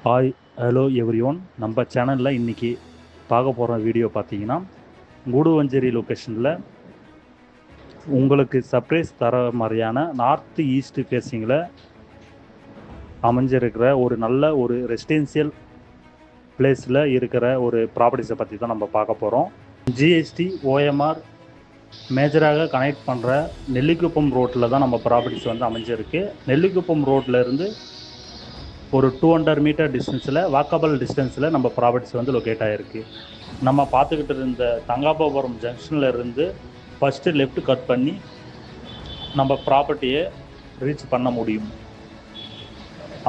Hi hello everyone. நம்ம சேனலில் இன்றைக்கி பார்க்க போகிற வீடியோ பார்த்தீங்கன்னா, கூடுவஞ்சேரி லொக்கேஷனில் உங்களுக்கு சர்ப்ரைஸ் தர மாதிரியான நார்த் ஈஸ்ட் ஃபேஸிங்கில் அமைஞ்சிருக்கிற ஒரு நல்ல ஒரு ரெசிடென்சியல் பிளேஸில் இருக்கிற ஒரு ப்ராப்பர்ட்டிஸை பற்றி தான் நம்ம பார்க்க போகிறோம். ஜிஎஸ்டி ஓஎம்ஆர் மேஜராக கனெக்ட் பண்ணுற நெல்லிக்குப்பம் ரோட்டில் தான் நம்ம ப்ராப்பர்ட்டிஸ் வந்து அமைஞ்சிருக்கு. நெல்லிக்குப்பம் ரோட்லேருந்து ஒரு 200 மீட்டர் டிஸ்டன்ஸில் வாக்கபிள் டிஸ்டன்ஸில் நம்ம ப்ராப்பர்ட்டிஸ் வந்து லொக்கேட் ஆகிருக்கு. நம்ம பார்த்துக்கிட்டு இருந்த தங்காபாபுரம் ஜங்ஷனில் இருந்து ஃபஸ்ட்டு லெஃப்ட் கட் பண்ணி நம்ம ப்ராப்பர்ட்டியை ரீச் பண்ண முடியும்.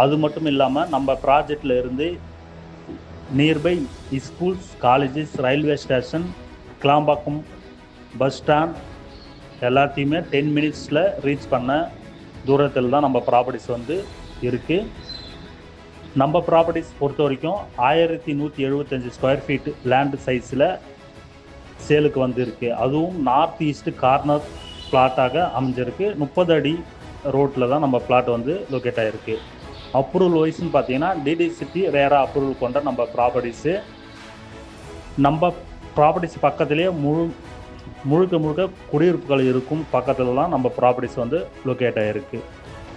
அது மட்டும் இல்லாமல் நம்ம ப்ராஜெக்டில் இருந்து nearby schools, colleges, railway station, Kilambakkam bus stand எல்லாத்தையுமே 10 மினிட்ஸில் ரீச் பண்ண தூரத்தில் தான் நம்ம ப்ராப்பர்ட்டிஸ் வந்து இருக்குது. நம்ம ப்ராப்பர்ட்டிஸ் பொறுத்த வரைக்கும் 1175 ஸ்கொயர் ஃபீட் லேண்டு சைஸில் சேலுக்கு வந்துருக்கு. அதுவும் நார்த் ஈஸ்ட் கார்னர் பிளாட்டாக அமைஞ்சிருக்கு. 30 அடி ரோட்டில் தான் நம்ம பிளாட் வந்து லொக்கேட் ஆகிருக்கு. அப்ரூவல் வைஸ்ன்னு பார்த்தீங்கன்னா டிடிசிட்டி ரேரா அப்ரூவல் கொண்ட நம்ம ப்ராப்பர்ட்டிஸு. நம்ம ப்ராப்பர்ட்டிஸ் பக்கத்துலேயே முழுக்க குடியிருப்புகள் இருக்கும் பக்கத்தில் தான் நம்ம ப்ராப்பர்ட்டிஸ் வந்து லொக்கேட் ஆகிருக்கு.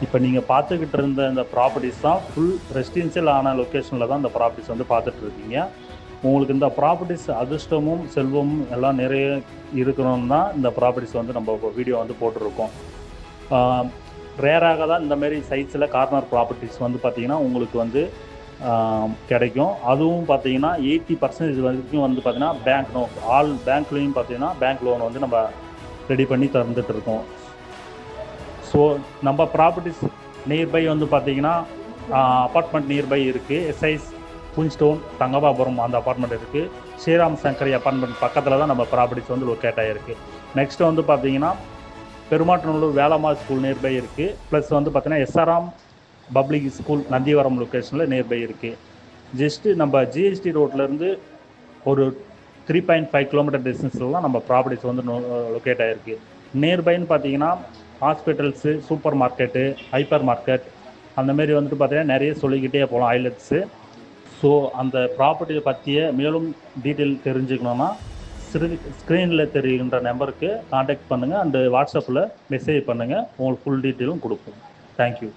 இப்போ நீங்கள் பார்த்துக்கிட்டு இருந்த இந்த ப்ராப்பர்ட்டிஸ் தான் ஃபுல் ரெசிடென்ஷியல் ஆன லொக்கேஷனில் தான் இந்த ப்ராப்பர்ட்டிஸ் வந்து பார்த்துட்ருக்கீங்க. உங்களுக்கு இந்த ப்ராப்பர்ட்டிஸ் அதிர்ஷ்டமும் செல்வமும் எல்லாம் நிறைய இருக்கணும்னு தான் இந்த ப்ராப்பர்ட்டிஸ் வந்து நம்ம வீடியோ வந்து போட்டிருக்கோம். ரேராக தான் இந்தமாரி சைட்ஸில் கார்னர் ப்ராப்பர்ட்டிஸ் வந்து பார்த்திங்கன்னா உங்களுக்கு வந்து கிடைக்கும். அதுவும் பார்த்திங்கன்னா 80% வரைக்கும் வந்து பார்த்திங்கன்னா பேங்க் லோன், ஆல் பேங்க்லேயும் பார்த்திங்கன்னா பேங்க் லோன் வந்து நம்ம ரெடி பண்ணி தந்துட்டுருக்கோம். ஸோ நம்ம ப்ராப்பர்ட்டிஸ் நியர்பை வந்து பார்த்திங்கன்னா அப்பார்ட்மெண்ட் நியர்பை இருக்குது. எஸ்ஐஸ் குயின்ஸ்டோன் தங்கபாபுரம் அந்த அப்பார்ட்மெண்ட் இருக்குது. ஸ்ரீராம் சங்கரி அப்பார்ட்மெண்ட் பக்கத்தில் தான் நம்ம ப்ராப்பர்ட்டிஸ் வந்து லொக்கேட் ஆகிருக்கு. நெக்ஸ்ட்டு வந்து பார்த்திங்கன்னா பெருமாட்டநல்லூர் வேலம்மா ஸ்கூல் நியர்பை இருக்குது. ப்ளஸ் வந்து பார்த்திங்கன்னா எஸ்ஆர்எம் பப்ளிக் ஸ்கூல் நந்திவரம் லொக்கேஷனில் நியர்பை இருக்குது. ஜஸ்ட்டு நம்ம ஜிஎஸ்டி ரோட்லேருந்து ஒரு 3.5 கிலோமீட்டர் டிஸ்டன்ஸில் தான் நம்ம ப்ராப்பர்ட்டிஸ் வந்து லொக்கேட் ஆகிருக்கு. நியர்பைன்னு பார்த்திங்கன்னா hospitals, super market, hyper market அந்தமாரி வந்துட்டு பார்த்திங்கன்னா நிறைய சொல்லிக்கிட்டே போகலாம், ஐலட்ஸு. ஸோ அந்த ப்ராப்பர்ட்டியை பற்றிய மேலும் டீட்டெயில் தெரிஞ்சுக்கணுன்னா ஸ்க்ரீனில் தெரிகின்ற நம்பருக்கு காண்டாக்ட் பண்ணுங்கள். அண்டு வாட்ஸ்அப்பில் மெசேஜ் பண்ணுங்கள். உங்களுக்கு ஃபுல் டீட்டெயிலும் கொடுப்போம். தேங்க்யூ.